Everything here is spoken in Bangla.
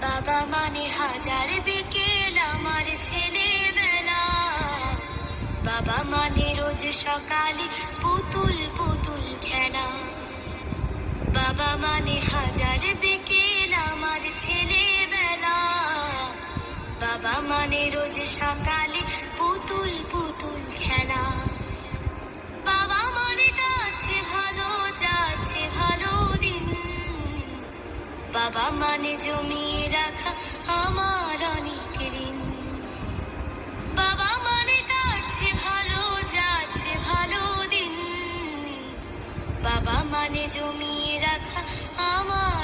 বাবা মানে হাজার বিকেল আমার ছেলেবেলা। বাবা মানে রোজ সকালে পুতুল পুতুল খেলা। বাবা মানে হাজার বিকেল আমার ছেলেবেলা। বাবা মানে রোজ সকালে পুতুল পুতুল খেলা। বাবা মানে যাচ্ছে ভালো, যাচ্ছে ভালো দিন। বাবা মানে জমিয়ে রাখা আমার অনেক ঋণ। বাবা মানে যাচ্ছে ভালো, যাচ্ছে ভালো দিন। বাবা মানে জমিয়ে রাখা আমার